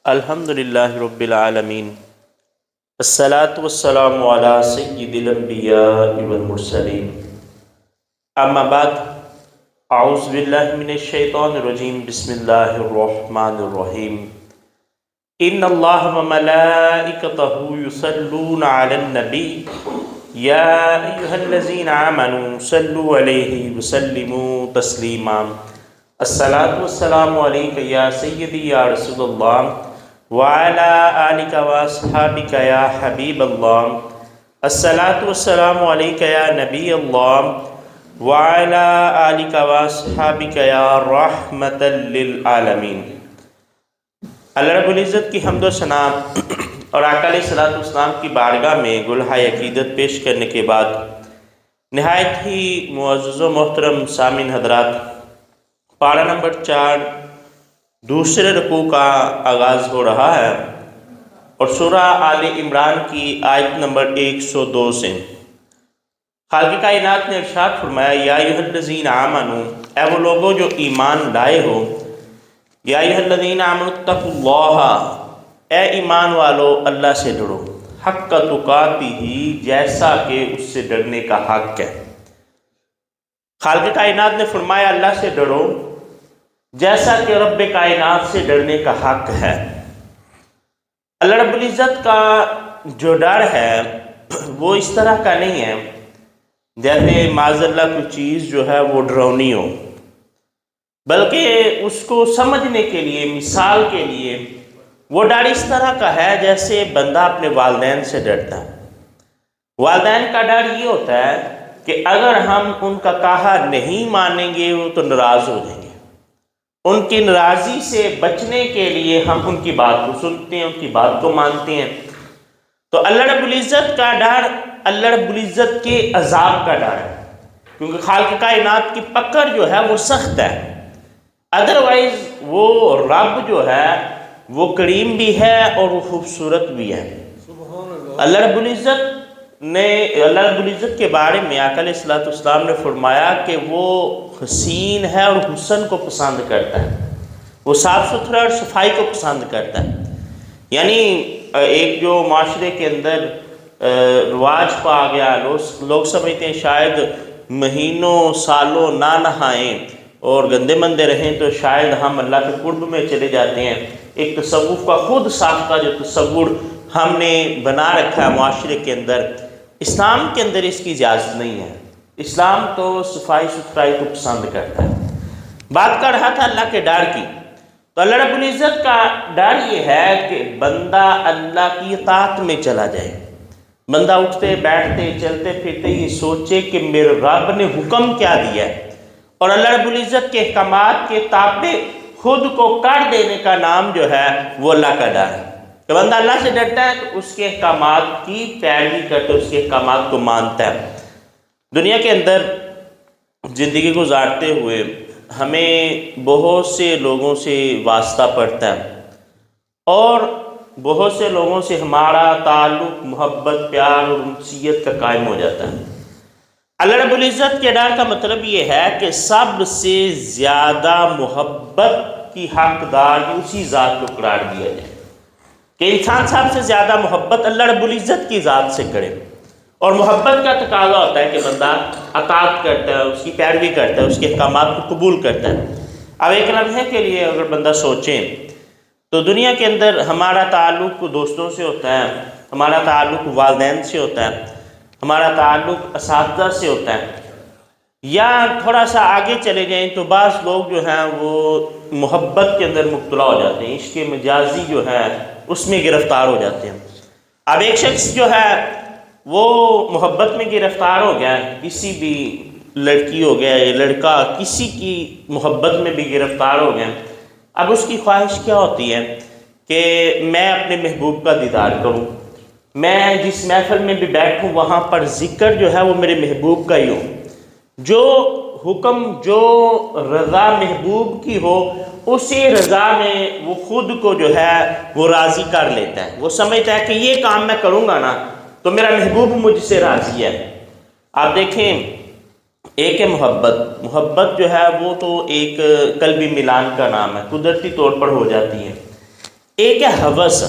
الحمد للہ رب العالمین، الصلاۃ والسلام علی سید الانبیاء والمرسلین، اما بعد، اعوذ باللہ من الشیطان الرجیم، بسم اللہ الرحمن الرحیم۔ ان اللہ وملائکتہ یصلون علی النبی یا ایہا الذین آمنوا صلوا علیہ وسلموا تسلیما۔ الصلاۃ والسلام علیک یا سیدی یا رسول اللہ وعلی آلک واصحابک یا حبیب اللہ۔ الصلاۃ والسلام علیک یا نبی اللہ وعلی آلک واصحابک یا رحمۃ للعالمین۔ اللہ رب العزت کی حمد و ثنا اور آقا علیہ الصلوۃ والسلام کی بارگاہ میں گلہائے عقیدت پیش کرنے کے بعد نہایت ہی معزز و محترم سامعین حضرات، پارہ نمبر 4 دوسرے رکوع کا آغاز ہو رہا ہے اور سورہ آل عمران کی آیت نمبر 102 سے خالق کائنات نے ارشاد فرمایا، یا ایھا الذین آمنوا، اے وہ لوگوں جو ایمان لائے ہو، یا ایھا الذین آمنوا اتقوا اللہ، اے ایمان والو اللہ سے ڈرو، حق تقاتہ، جیسا کہ اس سے ڈرنے کا حق ہے۔ خالق کائنات نے فرمایا اللہ سے ڈرو جیسا کہ رب کائنات سے ڈرنے کا حق ہے۔ اللہ رب العزت کا جو ڈر ہے وہ اس طرح کا نہیں ہے جیسے معاذ اللہ کوئی چیز جو ہے وہ ڈراؤنی ہو، بلکہ اس کو سمجھنے کے لیے، مثال کے لیے، وہ ڈر اس طرح کا ہے جیسے بندہ اپنے والدین سے ڈرتا ہے۔ والدین کا ڈر یہ ہوتا ہے کہ اگر ہم ان کا کہا نہیں مانیں گے وہ تو ناراض ہو جائیں گے، ان کی ناراضی سے بچنے کے لیے ہم ان کی بات کو سنتے ہیں، ان کی بات کو مانتے ہیں۔ تو اللہ رب العزت کا ڈر اللہ رب العزت کے عذاب کا ڈر ہے، کیونکہ خالق کائنات کی پکڑ جو ہے وہ سخت ہے۔ ادروائز وہ رب جو ہے وہ کریم بھی ہے اور وہ خوبصورت بھی ہے۔ اللہ رب العزت کے بارے میں آقا علیہ الصلوۃ والسلام نے فرمایا کہ وہ حسین ہے اور حسن کو پسند کرتا ہے، وہ صاف ستھرا اور صفائی کو پسند کرتا ہے۔ یعنی ایک جو معاشرے کے اندر رواج پا گیا، لوگ سمجھتے ہیں شاید مہینوں سالوں نہ نہائیں اور گندے مندے رہیں تو شاید ہم اللہ کے قرب میں چلے جاتے ہیں۔ ایک تصوف کا خود ساختہ جو تصور ہم نے بنا رکھا ہے معاشرے کے اندر، اسلام کے اندر اس کی اجازت نہیں ہے۔ اسلام تو صفائی ستھرائی کو پسند کرتا ہے۔ بات کر رہا تھا اللہ کے ڈر کی، تو اللہ رب العزت کا ڈر یہ ہے کہ بندہ اللہ کی اطاعت میں چلا جائے، بندہ اٹھتے بیٹھتے چلتے پھرتے یہ سوچے کہ میرے رب نے حکم کیا دیا ہے، اور اللہ رب العزت کے احکامات کے تابع خود کو کر دینے کا نام جو ہے وہ اللہ کا ڈر ہے۔ کہ بندہ اللہ سے ڈرتا ہے تو اس کے احکامات کی پیروی کرتا ہے، اس کے احکامات کو مانتا ہے۔ دنیا کے اندر زندگی گزارتے ہوئے ہمیں بہت سے لوگوں سے واسطہ پڑتا ہے اور بہت سے لوگوں سے ہمارا تعلق، محبت، پیار اور انسیت کا قائم ہو جاتا ہے۔ اللہ رب العزت کے ڈر کا مطلب یہ ہے کہ سب سے زیادہ محبت کی حقدار اسی ذات کو قرار دیا جائے، کہ انسان سب سے زیادہ محبت اللہ رب العزت کی ذات سے کرے، اور محبت کا تقاضا ہوتا ہے کہ بندہ اطاعت کرتا ہے، اس کی پیروی کرتا ہے، اس کے احکامات کو قبول کرتا ہے۔ اب ایک لمحے کے لیے اگر بندہ سوچیں تو دنیا کے اندر ہمارا تعلق دوستوں سے ہوتا ہے، ہمارا تعلق والدین سے ہوتا ہے، ہمارا تعلق اساتذہ سے ہوتا ہے، یا تھوڑا سا آگے چلے جائیں تو بعض لوگ جو ہیں وہ محبت کے اندر مبتلا ہو جاتے ہیں، عشق مجازی جو ہے اس میں گرفتار ہو جاتے ہیں۔ اب ایک شخص جو ہے وہ محبت میں گرفتار ہو گیا، کسی بھی لڑکی ہو گیا یا لڑکا کسی کی محبت میں بھی گرفتار ہو گیا، اب اس کی خواہش کیا ہوتی ہے کہ میں اپنے محبوب کا دیدار کروں، میں جس محفل میں بھی بیٹھوں وہاں پر ذکر جو ہے وہ میرے محبوب کا ہی ہو، جو حکم، جو رضا محبوب کی ہو اسی رضا میں وہ خود کو جو ہے وہ راضی کر لیتا ہے۔ وہ سمجھتا ہے کہ یہ کام میں کروں گا نا تو میرا محبوب مجھ سے راضی ہے۔ آپ دیکھیں، ایک ہے محبت جو ہے وہ تو ایک قلبی ملان کا نام ہے، قدرتی طور پر ہو جاتی ہے، ایک ہے ہوس،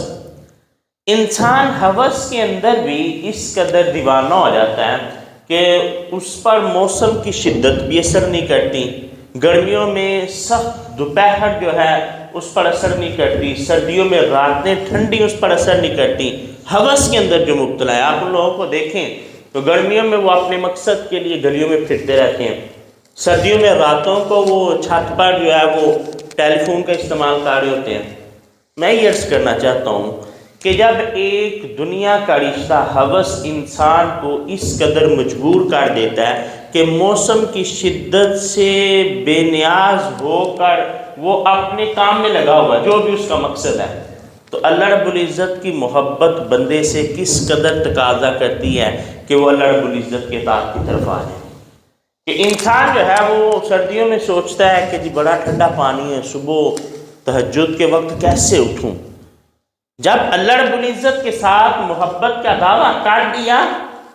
انسان ہوس کے اندر بھی اس قدر دیوانہ ہو جاتا ہے کہ اس پر موسم کی شدت بھی اثر نہیں کرتی، گرمیوں میں سخت دوپہر جو ہے اس پر اثر نہیں کرتی، سردیوں میں راتیں ٹھنڈی اس پر اثر نہیں کرتی۔ ہوس کے اندر جو مبتلا ہے، آپ ان لوگوں کو دیکھیں تو گرمیوں میں وہ اپنے مقصد کے لیے گلیوں میں پھرتے رہتے ہیں، سردیوں میں راتوں کو وہ چھت پر جو ہے وہ ٹیلی فون کا استعمال کر رہے ہوتے ہیں۔ میں یہ عرض کرنا چاہتا ہوں کہ جب ایک دنیا کا رشتہ ہوس انسان کو اس قدر مجبور کر دیتا ہے کہ موسم کی شدت سے بے نیاز ہو کر وہ اپنے کام میں لگا ہوا جو بھی اس کا مقصد ہے، تو اللہ رب العزت کی محبت بندے سے کس قدر تقاضا کرتی ہے کہ وہ اللہ رب العزت کے اطاعت کی طرف آ جائے۔ کہ انسان جو ہے وہ سردیوں میں سوچتا ہے کہ جی بڑا ٹھنڈا پانی ہے، صبح تہجد کے وقت کیسے اٹھوں۔ جب اللہ رب العزت کے ساتھ محبت کا دعویٰ کر دیا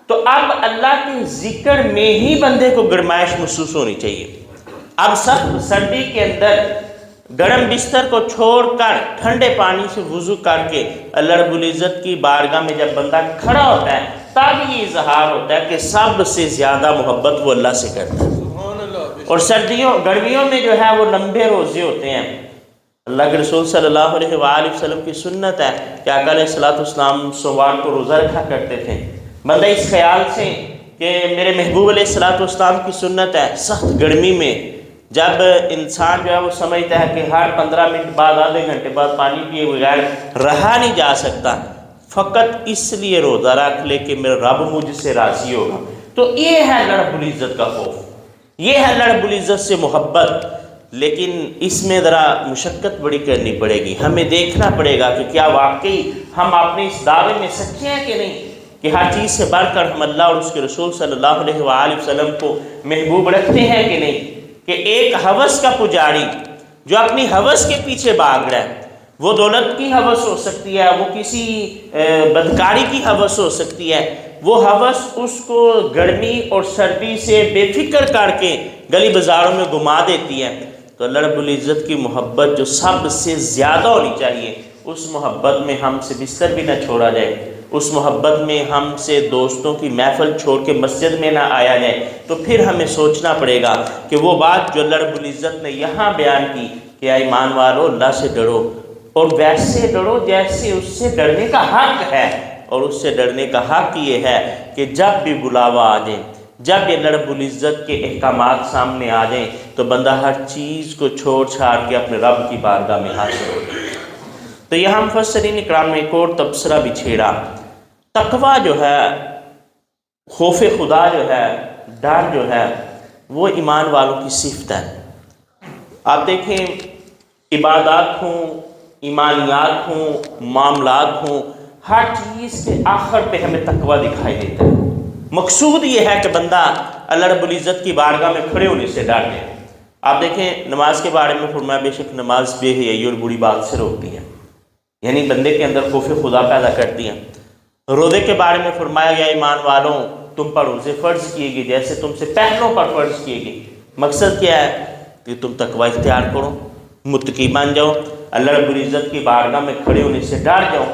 تو اب اللہ کے ذکر میں ہی بندے کو گرمائش محسوس ہونی چاہیے۔ اب سخت سردی کے اندر گرم بستر کو چھوڑ کر ٹھنڈے پانی سے وضو کر کے اللہ رب العزت کی بارگاہ میں جب بندہ کھڑا ہوتا ہے تب یہ اظہار ہوتا ہے کہ سب سے زیادہ محبت وہ اللہ سے کرتا ہے۔ اور گرمیوں میں جو ہے وہ لمبے روزے ہوتے ہیں۔ اللہ کے رسول صلی اللہ علیہ وآلہ وسلم کی سنت ہے کہ آقا علیہ السلام سوموار کو روزہ رکھا کرتے تھے۔ بندہ اس خیال سے کہ میرے محبوب علیہ السلام کی سنت ہے، سخت گرمی میں جب انسان جو ہے وہ سمجھتا ہے کہ ہر 15 منٹ بعد آدھے گھنٹے بعد پانی پیے بغیر رہا نہیں جا سکتا، فقط اس لیے روزہ رکھ لے کہ میرا رب مجھ سے راضی ہوگا، تو یہ ہے اللہ رب العزت کا خوف، یہ ہے اللہ رب العزت سے محبت۔ لیکن اس میں ذرا مشقت بڑی کرنی پڑے گی، ہمیں دیکھنا پڑے گا کہ کیا واقعی ہم اپنے اس دعوے میں سچے ہیں کہ نہیں، کہ ہر چیز سے بڑھ کر ہم اللہ اور اس کے رسول صلی اللہ علیہ وآلہ وسلم کو محبوب رکھتے ہیں کہ نہیں۔ کہ ایک ہوس کا پجاری جو اپنی ہوس کے پیچھے بھاگ رہا ہے، وہ دولت کی ہوس ہو سکتی ہے، وہ کسی بدکاری کی ہوس ہو سکتی ہے، وہ ہوس اس کو گرمی اور سردی سے بے فکر کر کے گلی بازاروں میں گھما دیتی ہے۔ تو اللہ رب العزت کی محبت جو سب سے زیادہ ہونی چاہیے، اس محبت میں ہم سے بستر بھی نہ چھوڑا جائے، اس محبت میں ہم سے دوستوں کی محفل چھوڑ کے مسجد میں نہ آیا جائے، تو پھر ہمیں سوچنا پڑے گا کہ وہ بات جو اللہ رب العزت نے یہاں بیان کی کہ اے ایمان والو اللہ سے ڈرو، اور ویسے ڈرو جیسے اس سے ڈرنے کا حق ہے، اور اس سے ڈرنے کا حق یہ ہے کہ جب بھی بلاوا آ جائے، جب بھی اللہ رب العزت کے احکامات سامنے آ جائیں تو بندہ ہر چیز کو چھوڑ چھاڑ کے اپنے رب کی بارگاہ میں حاضر ہو جائے۔ تو یہاں مفسرین اکرام نے ایک اور تبصرہ بھی چھیڑا، تقویٰ جو ہے، خوف خدا جو ہے، ڈر جو ہے، وہ ایمان والوں کی صفت ہے۔ آپ دیکھیں عبادات ہوں، ایمانیات ہوں، معاملات ہوں، ہر چیز کے آخر پہ ہمیں تقویٰ دکھائی دیتا ہے۔ مقصود یہ ہے کہ بندہ اللہ رب العزت کی بارگاہ میں کھڑے ہونے سے ڈر جائے۔ آپ دیکھیں نماز کے بارے میں فرمایا بے شک نماز بے حیائی اور بری بات سے روکتی ہے، یعنی بندے کے اندر خوف خدا پیدا کرتی ہے۔ روزے کے بارے میں فرمایا گیا ایمان والوں تم پر روزے فرض کیے گئے جیسے تم سے پہلوں پر فرض کیے گئے۔ مقصد کیا ہے کہ تم تقوی اختیار کرو، متقی بن جاؤ، اللہ رب العزت کی بارگاہ میں کھڑے ہونے سے ڈر جاؤ۔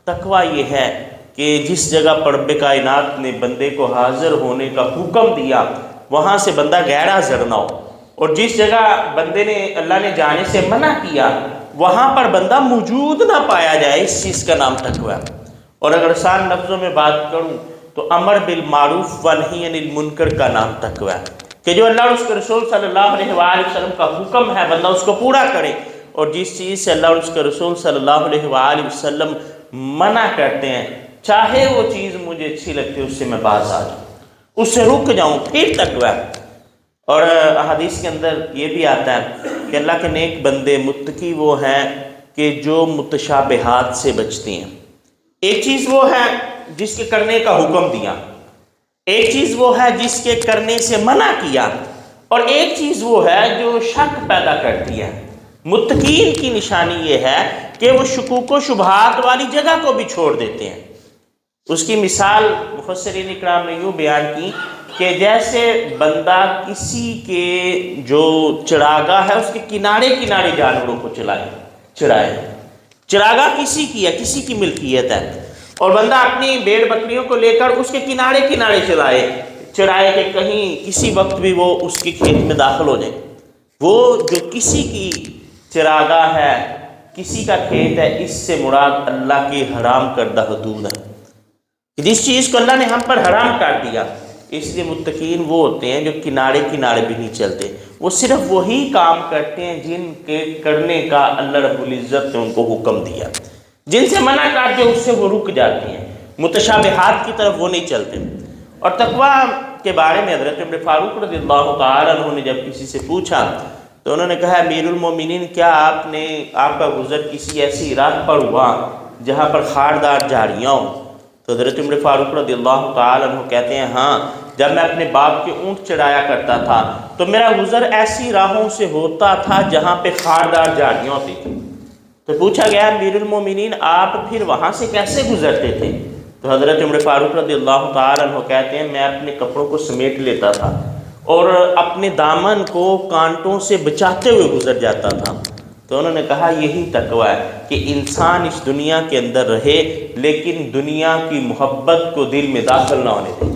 تقوی یہ ہے کہ جس جگہ پر رب کائنات نے بندے کو حاضر ہونے کا حکم دیا وہاں سے بندہ غیر حاضر نہ ہو، اور جس جگہ بندے نے اللہ نے جانے سے منع کیا وہاں پر بندہ موجود نہ پایا جائے، اس چیز کا نام تقوی ہے۔ اور اگر آسان لفظوں میں بات کروں تو امر بالمعروف ونہی عن المنکر کا نام تقوی ہے، کہ جو اللہ اور اس کے رسول صلی اللہ علیہ وآلہ وسلم کا حکم ہے بندہ اس کو پورا کرے، اور جس چیز سے اللہ اور اس کے رسول صلی اللہ علیہ وآلہ وسلم منع کرتے ہیں چاہے وہ چیز مجھے اچھی لگتی ہے اس سے میں باز آ جاؤں، اس سے رک جاؤں، پھر تقوی ہے۔ اور احادیث کے اندر یہ بھی آتا ہے کہ اللہ کے نیک بندے متقی وہ ہیں کہ جو متشابہات سے بچتی ہیں۔ ایک چیز وہ ہے جس کے کرنے کا حکم دیا، ایک چیز وہ ہے جس کے کرنے سے منع کیا، اور ایک چیز وہ ہے جو شک پیدا کرتی ہے۔ متقین کی نشانی یہ ہے کہ وہ شکوک و شبہات والی جگہ کو بھی چھوڑ دیتے ہیں۔ اس کی مثال مفسرین اکرام نے یوں بیان کی کہ جیسے بندہ کسی کے جو چراگاہ ہے اس کے کنارے کنارے جانوروں کو چرائے، چراگاہ کسی کی ہے، کسی کی ملکیت ہے، اور بندہ اپنی بھیڑ بکریوں کو لے کر اس کے کنارے کنارے چرائے کہ کہیں کسی وقت بھی وہ اس کے کھیت میں داخل ہو جائے۔ وہ جو کسی کی چراگاہ ہے، کسی کا کھیت ہے، اس سے مراد اللہ کی حرام کردہ حدود ہے۔ جس چیز کو اللہ نے ہم پر حرام کر دیا، اس لیے متقین وہ ہوتے ہیں جو کنارے کنارے بھی نہیں چلتے، وہ صرف وہی کام کرتے ہیں جن کے کرنے کا اللہ رب العزت نے ان کو حکم دیا، جن سے منع کر دیا اس سے وہ رک جاتے ہیں، متشابہات کی طرف وہ نہیں چلتے۔ اور تقویٰ کے بارے میں حضرت عمر فاروق رضی اللہ تعالیٰ عنہ نے جب کسی سے پوچھا تو انہوں نے کہا، امیر المومنین، کیا آپ کا گزر کسی ایسی راہ پر ہوا جہاں پر خاردار جھاڑیاں ہوں؟ تو حضرت عمر فاروق رضی اللہ تعالیٰ عنہ کہتے ہیں، ہاں، جب میں اپنے باپ کے اونٹ چڑھایا کرتا تھا تو میرا گزر ایسی راہوں سے ہوتا تھا جہاں پہ خاردار جھاڑیاں ہوتی تھیں۔ تو پوچھا گیا، امیر المومنین، آپ پھر وہاں سے کیسے گزرتے تھے؟ تو حضرت عمر فاروق رضی اللہ تعالیٰ عنہ کہتے ہیں، میں اپنے کپڑوں کو سمیٹ لیتا تھا اور اپنے دامن کو کانٹوں سے بچاتے ہوئے گزر جاتا تھا۔ تو انہوں نے کہا، یہی تقویٰ ہے کہ انسان اس دنیا کے اندر رہے لیکن دنیا کی محبت کو دل میں داخل نہ ہونے دے۔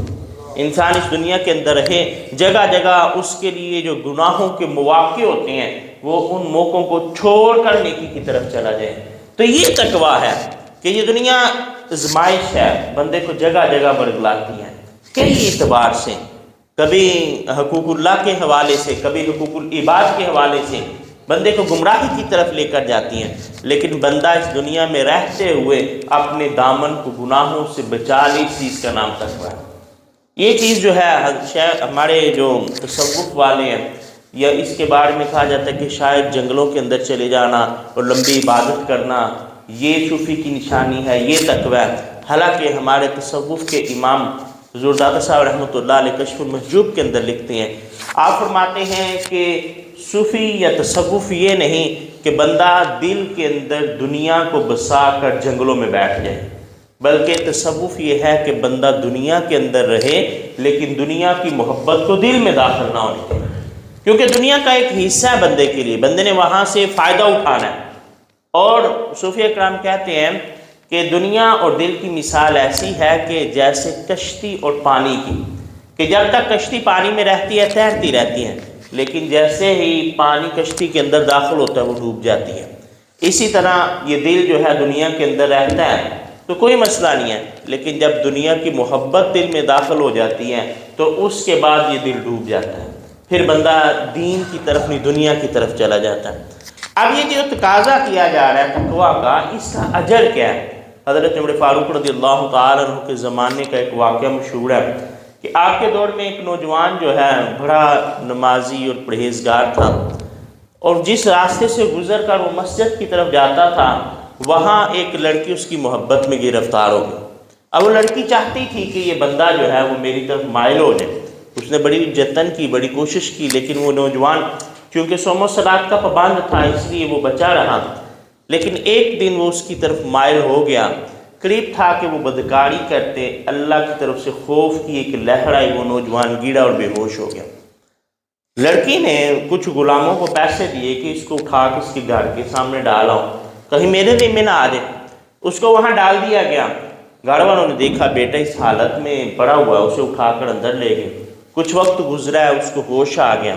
انسان اس دنیا کے اندر رہے، جگہ جگہ اس کے لیے جو گناہوں کے مواقع ہوتے ہیں وہ ان موقعوں کو چھوڑ کر نیکی کی طرف چلا جائے۔ تو یہ تقویٰ ہے کہ یہ دنیا آزمائش ہے، بندے کو جگہ جگہ برگلاتی ہے کئی اعتبار سے، کبھی حقوق اللہ کے حوالے سے، کبھی حقوق العباد کے حوالے سے بندے کو گمراہی کی طرف لے کر جاتی ہیں، لیکن بندہ اس دنیا میں رہتے ہوئے اپنے دامن کو گناہوں سے بچا لے، اس چیز کا نام تقویٰ ہے۔ یہ چیز جو ہے ہمارے جو تصوف والے ہیں، یا اس کے بارے میں کہا جاتا ہے کہ شاید جنگلوں کے اندر چلے جانا اور لمبی عبادت کرنا یہ صوفی کی نشانی ہے، یہ تقویٰ ہے۔ حالانکہ ہمارے تصوف کے امام حضور داتا صاحب رحمۃ اللہ علیہ کشف المحجوب کے اندر لکھتے ہیں، آپ فرماتے ہیں کہ صوفی یا تصوف یہ نہیں کہ بندہ دل کے اندر دنیا کو بسا کر جنگلوں میں بیٹھ جائے، بلکہ تصوف یہ ہے کہ بندہ دنیا کے اندر رہے لیکن دنیا کی محبت کو دل میں داخل نہ ہونے دے، کیونکہ دنیا کا ایک حصہ ہے بندے کے لیے، بندے نے وہاں سے فائدہ اٹھانا ہے۔ اور صوفی اکرام کہتے ہیں کہ دنیا اور دل کی مثال ایسی ہے کہ جیسے کشتی اور پانی کی، کہ جب تک کشتی پانی میں رہتی ہے تیرتی رہتی ہے، لیکن جیسے ہی پانی کشتی کے اندر داخل ہوتا ہے وہ ڈوب جاتی ہے۔ اسی طرح یہ دل جو ہے دنیا کے اندر رہتا ہے تو کوئی مسئلہ نہیں ہے، لیکن جب دنیا کی محبت دل میں داخل ہو جاتی ہے تو اس کے بعد یہ دل ڈوب جاتا ہے، پھر بندہ دین کی طرف نہیں دنیا کی طرف چلا جاتا ہے۔ اب یہ جو تقاضا کیا جا رہا ہے تقویٰ کا، اس کا اجر کیا ہے؟ حضرت عمر فاروق رضی اللہ تعالیٰ عنہ کے زمانے کا ایک واقعہ مشہور ہے کہ آپ کے دور میں ایک نوجوان جو ہے بڑا نمازی اور پرہیزگار تھا، اور جس راستے سے گزر کر وہ مسجد کی طرف جاتا تھا وہاں ایک لڑکی اس کی محبت میں گرفتار ہو گئی۔ اب وہ لڑکی چاہتی تھی کہ یہ بندہ جو ہے وہ میری طرف مائل ہو جائے، اس نے بڑی جتن کی، بڑی کوشش کی، لیکن وہ نوجوان چونکہ صوم و صلات کا پابند تھا اس لیے وہ بچا رہا، لیکن ایک دن وہ اس کی طرف مائل ہو گیا، قریب تھا کہ وہ بدکاری کرتے، اللہ کی طرف سے خوف کی ایک لہر آئی، وہ نوجوان گرا اور بے ہوش ہو گیا۔ لڑکی نے کچھ غلاموں کو پیسے دیے کہ اس کو اٹھا کے اس کے گھر کے سامنے ڈالا ہوں، کہیں میرے ذمہ نہ آ جائے۔ اس کو وہاں ڈال دیا گیا، گھر والوں نے دیکھا بیٹا اس حالت میں پڑا ہوا ہے، اسے اٹھا کر اندر لے گئے۔ کچھ وقت گزرا ہے، اس کو ہوش آ گیا،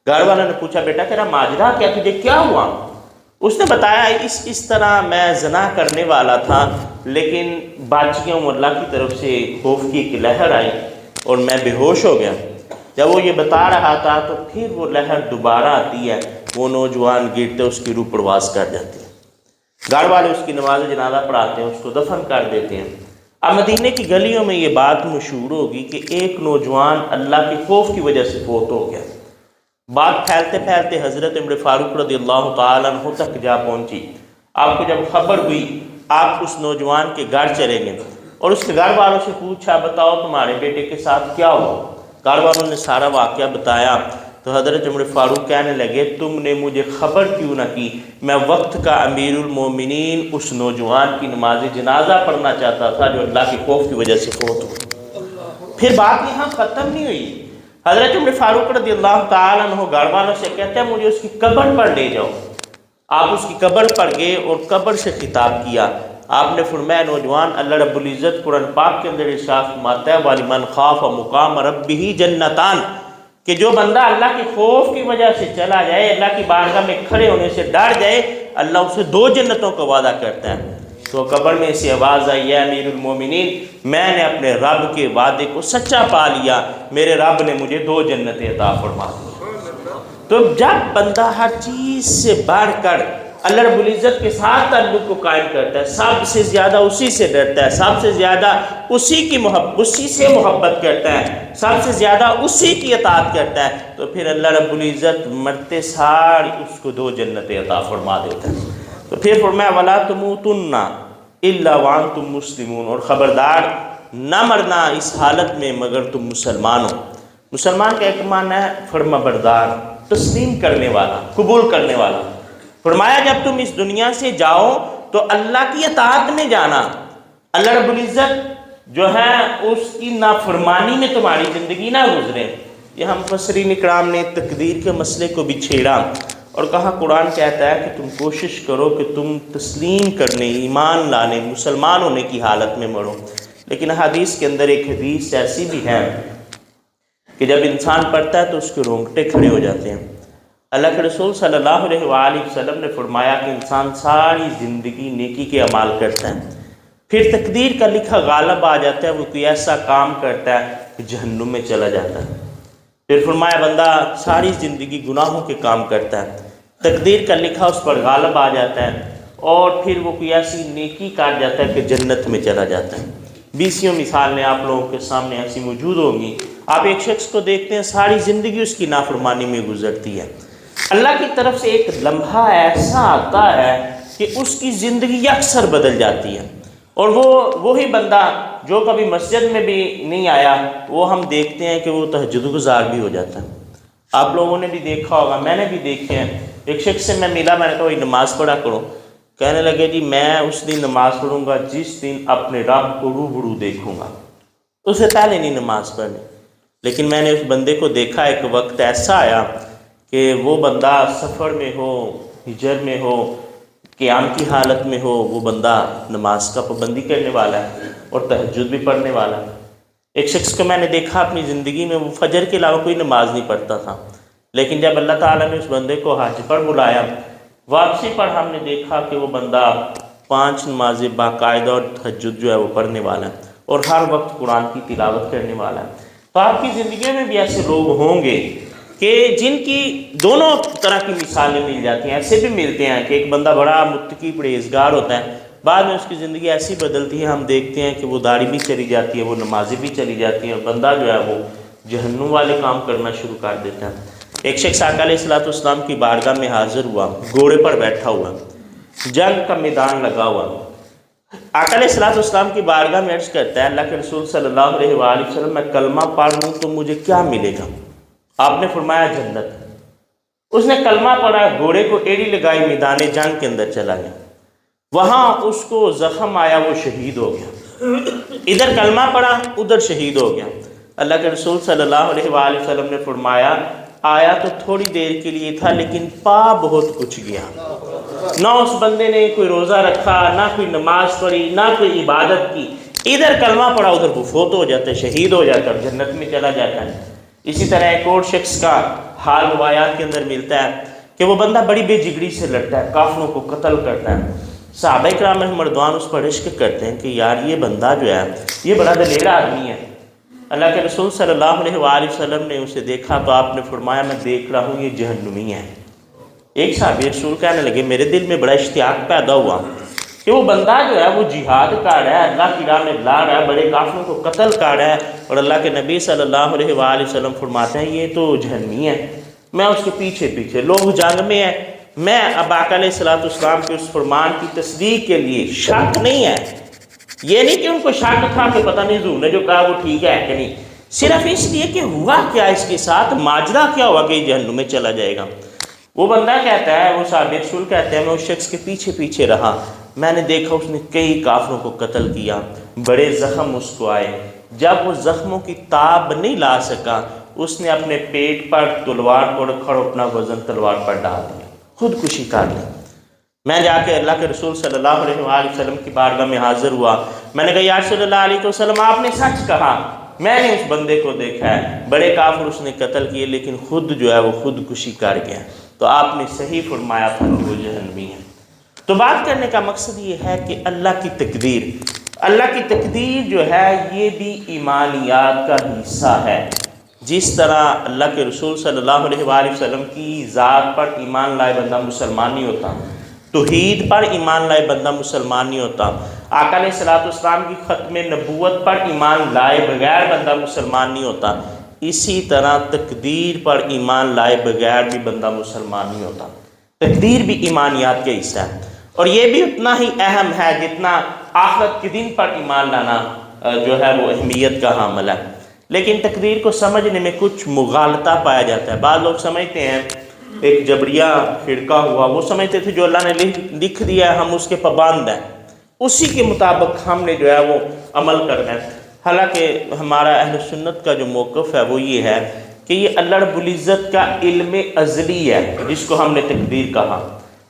گھر والوں نے پوچھا بیٹا تیرا ماجرا کیا، تجھے کیا ہوا؟ اس نے بتایا اس طرح میں زنا کرنے والا تھا لیکن بچ گیا ہوں، اللہ کی طرف سے خوف کی ایک لہر آئی اور میں بے ہوش ہو گیا۔ جب وہ یہ بتا رہا تھا تو پھر وہ لہر دوبارہ آتی ہے، وہ نوجوان گرتے اس کی روح پرواز کر جاتی ہے۔ گھر والے اس کی نماز جنازہ پڑھاتے ہیں، اس کو دفن کر دیتے ہیں۔ اب مدینے کی گلیوں میں یہ بات مشہور ہوگی کہ ایک نوجوان اللہ کے خوف کی وجہ سے فوت ہو گیا۔ بات پھیلتے پھیلتے حضرت عمر فاروق رضی اللہ تعالیٰ عنہ تک جا پہنچی۔ آپ کو جب خبر ہوئی آپ اس نوجوان کے گھر چلے گئے اور اس کے گھر والوں سے پوچھا بتاؤ تمہارے بیٹے کے ساتھ کیا ہوا؟ گھر والوں نے سارا واقعہ بتایا تو حضرت عمر فاروق کہنے لگے تم نے مجھے خبر کیوں نہ کی، میں وقت کا امیر المومنین اس نوجوان کی نماز جنازہ پڑھنا چاہتا تھا جو اللہ کے خوف کی وجہ سے فوت ہوا۔ پھر بات یہاں ختم نہیں ہوئی، حضرت عمر فاروق رضی اللہ تعالیٰ عنہ گھر والوں سے کہتے ہیں مجھے اس کی قبر پر لے جاؤ۔ آپ اس کی قبر پر گئے اور قبر سے خطاب کیا. آپ نے فرمایا نوجوان، اللہ رب العزت قرآن پاک کے اندر ارشاد فرماتا ہے وَلِمَنْ خَافَ مُقَامَ رَبِّهِ جَنَّتَانِ، کہ جو بندہ اللہ کے خوف کی وجہ سے چلا جائے، اللہ کی بارگاہ میں کھڑے ہونے سے ڈر جائے، اللہ اسے 2 جنتوں کا وعدہ کرتا ہے. تو قبر میں ایسی آواز آئی، یا امیر المومنین، میں نے اپنے رب کے وعدے کو سچا پا لیا، میرے رب نے مجھے 2 جنتیں عطا فرما دی. تو جب بندہ ہر چیز سے بڑھ کر اللہ رب العزت کے ساتھ تعلق کو قائم کرتا ہے، سب سے زیادہ اسی سے ڈرتا ہے، سب سے زیادہ اسی سے محبت کرتا ہے، سب سے زیادہ اسی کی اطاعت کرتا ہے، تو پھر اللہ رب العزت مرتے سار اس کو 2 جنتیں عطا فرما دیتا ہے. تو پھر فرمایا وَلَا تُمُوتُنَّ إِلَّا وَأَنْتُمْ مُسْلِمُونَ، اور خبردار نہ مرنا اس حالت میں مگر تم مسلمان ہو. مسلمان کا ایک معنی ہے فرما بردار، تسلیم کرنے والا، قبول کرنے والا. فرمایا جب تم اس دنیا سے جاؤ تو اللہ کی اطاعت میں جانا، اللہ رب العزت جو ہے اس کی نافرمانی میں تمہاری زندگی نہ گزرے. یہ ہم مفسرین اکرام نے تقدیر کے مسئلے کو بھی چھیڑا اور کہا قرآن کہتا ہے کہ تم کوشش کرو کہ تم تسلیم کرنے، ایمان لانے، مسلمان ہونے کی حالت میں مرو. لیکن حدیث کے اندر ایک حدیث ایسی بھی ہے کہ جب انسان پڑھتا ہے تو اس کے رونگٹے کھڑے ہو جاتے ہیں. اللہ کے رسول صلی اللہ علیہ وآلہ وسلم نے فرمایا کہ انسان ساری زندگی نیکی کے اعمال کرتا ہے، پھر تقدیر کا لکھا غالب آ جاتا ہے، وہ کوئی ایسا کام کرتا ہے کہ جہنم میں چلا جاتا ہے. پھر فرمایا بندہ ساری زندگی گناہوں کے کام کرتا ہے، تقدیر کا لکھا اس پر غالب آ جاتا ہے اور پھر وہ کوئی ایسی نیکی کر جاتا ہے کہ جنت میں چلا جاتا ہے. 20 مثالیں آپ لوگوں کے سامنے ایسی موجود ہوں گی. آپ ایک شخص کو دیکھتے ہیں ساری زندگی اس کی نافرمانی میں گزرتی ہے، اللہ کی طرف سے ایک لمحہ ایسا آتا ہے کہ اس کی زندگی اکثر بدل جاتی ہے، اور وہی بندہ جو کبھی مسجد میں بھی نہیں آیا وہ ہم دیکھتے ہیں کہ وہ تہجد گزار بھی ہو جاتا ہے. آپ لوگوں نے بھی دیکھا ہوگا، میں نے بھی دیکھے ہیں. ایک شخص سے میں ملا، میں نے کہا وہی نماز پڑھا کرو. کہنے لگے جی میں اس دن نماز پڑھوں گا جس دن اپنے رب کو روبرو دیکھوں گا، اس سے پہلے نہیں نماز پڑھنی. لیکن میں نے اس بندے کو دیکھا، ایک وقت ایسا آیا کہ وہ بندہ سفر میں ہو، ہجر میں ہو، قیام کی حالت میں ہو، وہ بندہ نماز کا پابندی کرنے والا ہے اور تہجد بھی پڑھنے والا ہے. ایک شخص کو میں نے دیکھا اپنی زندگی میں وہ فجر کے علاوہ کوئی نماز نہیں پڑھتا تھا، لیکن جب اللہ تعالیٰ نے اس بندے کو حج پر بلایا، واپسی پر ہم نے دیکھا کہ وہ بندہ 5 نمازیں باقاعدہ اور تہجد جو ہے وہ پڑھنے والا ہے اور ہر وقت قرآن کی تلاوت کرنے والا ہے. تو آپ کی زندگی میں بھی ایسے لوگ ہوں گے کہ جن کی دونوں طرح کی مثالیں مل جاتی ہیں. ایسے بھی ملتے ہیں کہ ایک بندہ بڑا متقی پرہیزگار ہوتا ہے، بعد میں اس کی زندگی ایسی بدلتی ہے، ہم دیکھتے ہیں کہ وہ داڑھی بھی چلی جاتی ہے، وہ نمازیں بھی چلی جاتی ہیں، اور بندہ جو ہے وہ جہنم والے کام کرنا شروع کر دیتا ہے. ایک شخص آقا علیہ الصلوۃ والسلام کی بارگاہ میں حاضر ہوا، گھوڑے پر بیٹھا ہوا، جنگ کا میدان لگا ہوا. آقا علیہ الصلوۃ والسلام کی بارگاہ میں عرض کرتا ہے اللہ کے رسول صلی اللہ علیہ وآلہ وسلم میں کلمہ پڑھ لوں تو مجھے کیا ملے گا؟ آپ نے فرمایا جنت. اس نے کلمہ پڑھا، گھوڑے کو ایڑی لگائی، میدان جنگ کے اندر چلا گیا. وہاں اس کو زخم آیا، وہ شہید ہو گیا. ادھر کلمہ پڑھا، ادھر شہید ہو گیا. اللہ کے رسول صلی اللہ علیہ وآلہ وسلم نے فرمایا آیا تو تھوڑی دیر کے لیے تھا لیکن پا بہت کچھ گیا. نہ اس بندے نے کوئی روزہ رکھا، نہ کوئی نماز پڑھی، نہ کوئی عبادت کی. ادھر کلمہ پڑھا، ادھر وہ فوت ہو جاتا ہے، شہید ہو جاتا ہے، جنت میں چلا جاتا ہے. اسی طرح ایک اور شخص کا حال روایات کے اندر ملتا ہے کہ وہ بندہ بڑی بے جگری سے لڑتا ہے، کافروں کو قتل کرتا ہے. صحابہ کرام مردوان اس پر عشق کرتے ہیں کہ یار یہ بندہ جو ہے یہ بڑا دلیر آدمی ہے. اللہ کے رسول صلی اللہ علیہ وآلہ وسلم نے اسے دیکھا تو آپ نے فرمایا میں دیکھ رہا ہوں یہ جہنمی ہے. ایک صحابی رسول کہنے لگے میرے دل میں بڑا اشتیاق پیدا ہوا کہ وہ بندہ جو ہے وہ جہاد کر رہا ہے، اللہ کی راہ میں لڑ رہا ہے، بڑے کافروں کو قتل کر رہا ہے، اور اللہ کے نبی صلی اللہ علیہ وآلہ وسلم فرماتے ہیں یہ تو جہنمی ہے. میں اس کے پیچھے پیچھے، لوگ جنگ میں ہیں، میں اب آقا علیہ الصلوۃ والسلام کے اس فرمان کی تصدیق کے لیے شک نہیں ہے. یہ نہیں کہ ان کو شک تھا کہ پتہ نہیں حضور نے جو کہا وہ ٹھیک ہے کہ نہیں، صرف اس لیے کہ ہوا کیا اس کے ساتھ، ماجرا کیا ہوا کہ یہ جہنم میں چلا جائے گا. وہ بندہ کہتا ہے، وہ صحابی رسول کہتے ہیں میں اس شخص کے پیچھے پیچھے رہا، میں نے دیکھا اس نے کئی کافروں کو قتل کیا، بڑے زخم اس کو آئے. جب وہ زخموں کی تاب نہیں لا سکا اس نے اپنے پیٹ پر تلوار کو رکھا اور اپنا وزن تلوار پر ڈال دیا، خودکشی کر لی. میں جا کے اللہ کے رسول صلی اللہ علیہ وآلہ وسلم کی بارگاہ میں حاضر ہوا، میں نے کہا یا رسول اللہ علیہ وسلم آپ نے سچ کہا، میں نے اس بندے کو دیکھا ہے، بڑے کافر اس نے قتل کیے لیکن خود جو ہے وہ خودکشی کر گیا، تو آپ نے صحیح فرمایا تھا کہ وہ جہنمی ہے۔ تو بات کرنے کا مقصد یہ ہے کہ اللہ کی تقدیر جو ہے یہ بھی ایمانیات کا حصہ ہے۔ جس طرح اللہ کے رسول صلی اللہ علیہ وآلہ وسلم کی ذات پر ایمان لائے بندہ مسلمان نہیں ہوتا، توحید پر ایمان لائے بندہ مسلمان نہیں ہوتا، آقا علیہ السلام کی ختم نبوت پر ایمان لائے بغیر بندہ مسلمان نہیں ہوتا، اسی طرح تقدیر پر ایمان لائے بغیر بھی بندہ مسلمان نہیں ہوتا۔ تقدیر بھی ایمانیات کے حصہ ہے، اور یہ بھی اتنا ہی اہم ہے جتنا آخرت کے دن پر ایمان لانا جو ہے وہ اہمیت کا حامل ہے۔ لیکن تقدیر کو سمجھنے میں کچھ مغالطہ پایا جاتا ہے۔ بعض لوگ سمجھتے ہیں، ایک جبریہ فرقہ ہوا، وہ سمجھتے تھے جو اللہ نے لکھ دیا ہے ہم اس کے پابند ہیں، اسی کے مطابق ہم نے جو ہے وہ عمل کرنا ہے۔ حالانکہ ہمارا اہل سنت کا جو موقف ہے وہ یہ ہے کہ یہ اللہ رب العزت کا علم ازلی ہے، جس کو ہم نے تقدیر کہا۔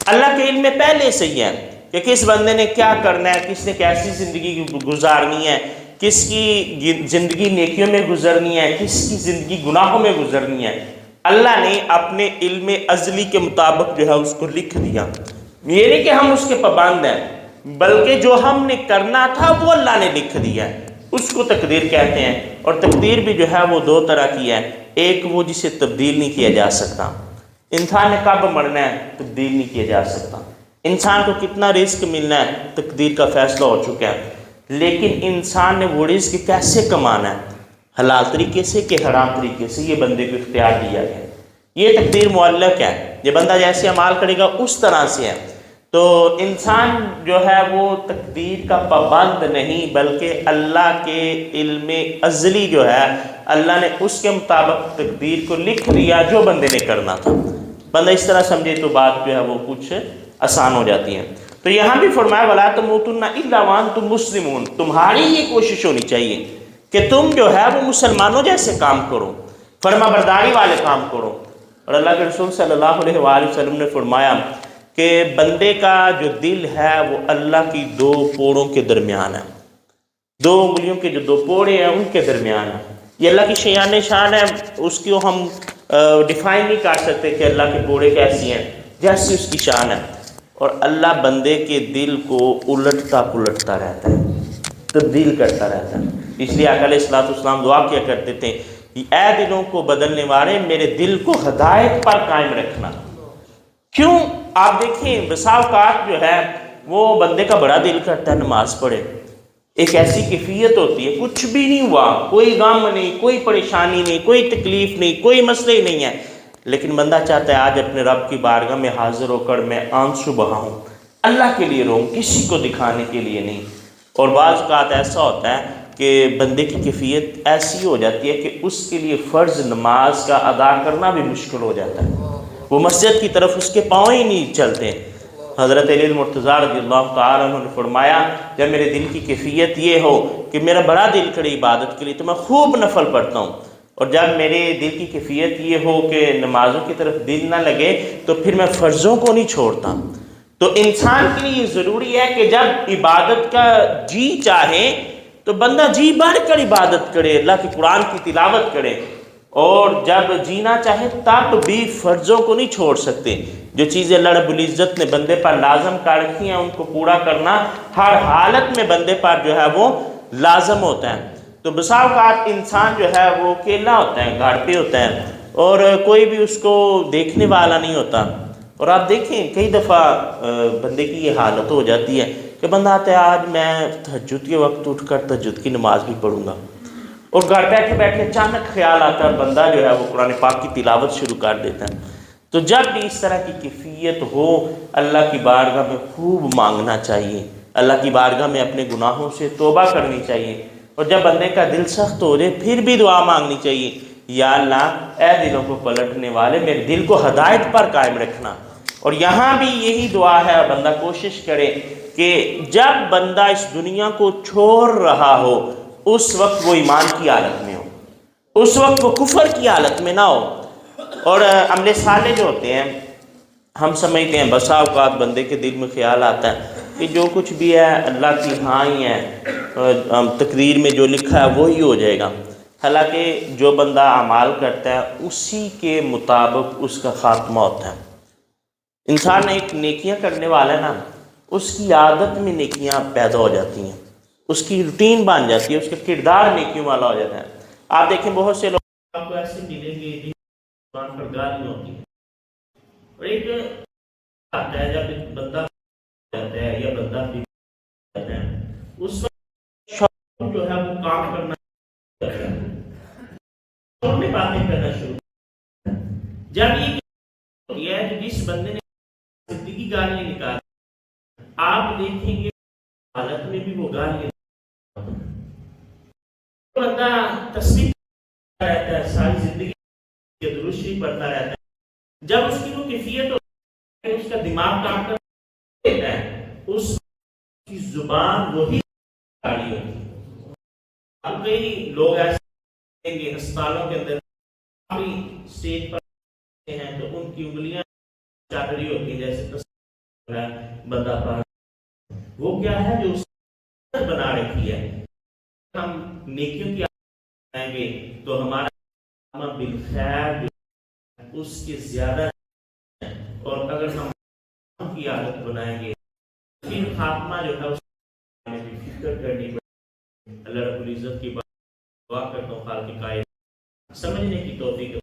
اللہ کے علم میں پہلے سے ہی ہے کہ کس بندے نے کیا کرنا ہے، کس نے کیسی زندگی گزارنی ہے، کس کی زندگی نیکیوں میں گزرنی ہے، کس کی زندگی گناہوں میں گزرنی ہے۔ اللہ نے اپنے علم ازلی کے مطابق جو ہے اس کو لکھ دیا۔ یہ نہیں کہ ہم اس کے پابند ہیں، بلکہ جو ہم نے کرنا تھا وہ اللہ نے لکھ دیا ہے، اس کو تقدیر کہتے ہیں۔ اور تقدیر بھی جو ہے وہ دو طرح کی ہے، ایک وہ جسے تبدیل نہیں کیا جا سکتا، انسان نے کب مرنا ہے تبدیل نہیں کیا جا سکتا، انسان کو کتنا رزق ملنا ہے تقدیر کا فیصلہ ہو چکا ہے، لیکن انسان نے وہ رزق کیسے کمانا ہے، حلال طریقے سے کہ حرام طریقے سے، یہ بندے کو اختیار دیا گیا۔ یہ تقدیر معلق ہے، یہ بندہ جیسے عمال کرے گا اس طرح سے ہے۔ تو انسان جو ہے وہ تقدیر کا پابند نہیں، بلکہ اللہ کے علم ازلی جو ہے اللہ نے اس کے مطابق تقدیر کو لکھ دیا جو بندے نے کرنا تھا۔ بندہ اس طرح سمجھے تو بات جو ہے وہ کچھ آسان ہو جاتی ہے۔ تو یہاں بھی فرمایا وَلَا تَمُوتُنَّ إِلَّا وَأَنْتُمْ مُسْلِمُونَ، تمہاری یہ کوشش ہونی چاہیے کہ تم جو ہے وہ مسلمانوں جیسے کام کرو، فرما برداری والے کام کرو۔ اور اللہ کے رسول صلی اللہ علیہ وآلہ وسلم نے فرمایا کہ بندے کا جو دل ہے وہ اللہ کی دو پوڑوں کے درمیان ہے، دو انگلیوں کے جو دو پوڑے ہیں ان کے درمیان ہے۔ یہ اللہ کی شیان شان ہے، اس کو ہم ڈیفائن نہیں کر سکتے کہ اللہ کے پوڑے کیسی ہیں، جیسی اس کی شان ہے۔ اور اللہ بندے کے دل کو الٹتا پلٹتا رہتا ہے، تبدیل کرتا رہتا ہے۔ اس لیے آقا علیہ السلام دعا کیا کرتے تھے، اے دلوں کو بدلنے والے میرے دل کو ہدایت پر قائم رکھنا۔ کیوں؟ آپ دیکھیں بسا اوقات جو ہے وہ بندے کا بڑا دل کرتا ہے نماز پڑھے، ایک ایسی کیفیت ہوتی ہے کچھ بھی نہیں ہوا، کوئی غم نہیں، کوئی پریشانی نہیں، کوئی تکلیف نہیں، کوئی مسئلہ ہی نہیں ہے، لیکن بندہ چاہتا ہے آج اپنے رب کی بارگاہ میں حاضر ہو کر میں آنسو بہاؤں، اللہ کے لیے روؤں، کسی کو دکھانے کے لیے نہیں۔ اور بعض اوقات ایسا ہوتا ہے کہ بندے کی کیفیت ایسی ہو جاتی ہے کہ اس کے لیے فرض نماز کا ادا کرنا بھی مشکل ہو جاتا ہے، وہ مسجد کی طرف اس کے پاؤں ہی نہیں چلتے۔ حضرت علی المرتضیٰ رضی اللہ تعالیٰ عنہ نے فرمایا جب میرے دل کی کیفیت یہ ہو کہ میرا بڑا دل کرے عبادت کے لیے تو میں خوب نفل پڑھتا ہوں، اور جب میرے دل کی کیفیت یہ ہو کہ نمازوں کی طرف دل نہ لگے تو پھر میں فرضوں کو نہیں چھوڑتا۔ تو انسان کے لیے یہ ضروری ہے کہ جب عبادت کا جی چاہے تو بندہ جی بھر کر عبادت کرے، اللہ کے قرآن کی تلاوت کرے، اور جب جینا چاہے تب بھی فرضوں کو نہیں چھوڑ سکتے۔ جو چیزیں اللہ رب العزت نے بندے پر لازم کر رکھی ہیں ان کو پورا کرنا ہر حالت میں بندے پر جو ہے وہ لازم ہوتا ہے۔ تو بسا اوقات انسان جو ہے وہ اکیلا ہوتا ہے، گھر پہ ہوتا ہے، اور کوئی بھی اس کو دیکھنے والا نہیں ہوتا۔ اور آپ دیکھیں کئی دفعہ بندے کی یہ حالت ہو جاتی ہے کہ بندہ آتا ہے آج میں تہجد کے وقت اٹھ کر تہجد کی نماز بھی پڑھوں گا، اور گھر بیٹھے بیٹھے اچانک خیال آتا ہے بندہ جو ہے وہ قرآن پاک کی تلاوت شروع کر دیتا ہے۔ تو جب بھی اس طرح کی کیفیت ہو اللہ کی بارگاہ میں خوب مانگنا چاہیے، اللہ کی بارگاہ میں اپنے گناہوں سے توبہ کرنی چاہیے، اور جب بندے کا دل سخت ہو جائے پھر بھی دعا مانگنی چاہیے، یا اللہ اے دلوں کو پلٹنے والے میرے دل کو ہدایت پر قائم رکھنا۔ اور یہاں بھی یہی دعا ہے، بندہ کوشش کرے کہ جب بندہ اس دنیا کو چھوڑ رہا ہو اس وقت وہ ایمان کی حالت میں ہو، اس وقت وہ کفر کی حالت میں نہ ہو۔ اور عمل صالح جو ہوتے ہیں ہم سمجھتے ہیں بسا اوقات بندے کے دل میں خیال آتا ہے کہ جو کچھ بھی ہے اللہ کی ہاں ہی ہے، تقدیر میں جو لکھا ہے وہی ہو جائے گا۔ حالانکہ جو بندہ اعمال کرتا ہے اسی کے مطابق اس کا خاتمہ ہوتا ہے۔ انسان ایک نیکیاں کرنے والا ہے نا، اس کی عادت میں نیکیاں پیدا ہو جاتی ہیں، اس کی روٹین بن جاتی ہے، اس کا کردار نیکیوں والا ہو جاتا ہے۔ آپ دیکھیں بہت سے لوگ آپ کو ایسے ملیں گے جن زبان پر گالیاں ہوتی ہیں، اور ایک آتا ہے جب ایک بندہ جاتا ہے یا بندہ بھی جاتا ہے، اس وقت شوق جو ہے وہ کام کرنا کرتا ہے، شوق میں باتیں کرنا شروع کرتا ہے۔ جب یہ ہوتی ہے کہ جس بندے نے زندگی گالیاں نکال، آپ دیکھیں گے حالت میں بھی وہ گالیاں بندہ تسبیح کرتا رہتا ہے، ساری زندگی درود شریف پڑھتا رہتا ہے، جب اس کی وہ کیفیت ہوتی ہے، اس کا دماغ کام کرتا ہے، اس کی زبان وہی گالی ہوتی ہے۔ اب کئی لوگ ایسے ہیں کہ ہسپتالوں کے اندر اسٹیج پر ہیں تو ان کی انگلیاں چل رہی ہوتی ہیں جیسے تصویر ہے بندہ پڑھ، وہ کیا ہے جو اس نے بنا رکھی ہے۔ ہم نیکیوں کی عادت بنائیں گے تو ہمارا خاتمہ بالخیر اس کے زیادہ ہے، اور اگر ہم کی عادت بنائیں گے پھر خاتمہ جو ہے اس میں بھی فکر کرنی پڑے۔ اللہ رب العزت کی بات دعا کرتا ہوں خالق کائنات سمجھنے کی توفیق عطا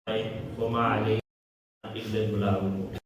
فرمائے۔ وما علینا الا البلاغ۔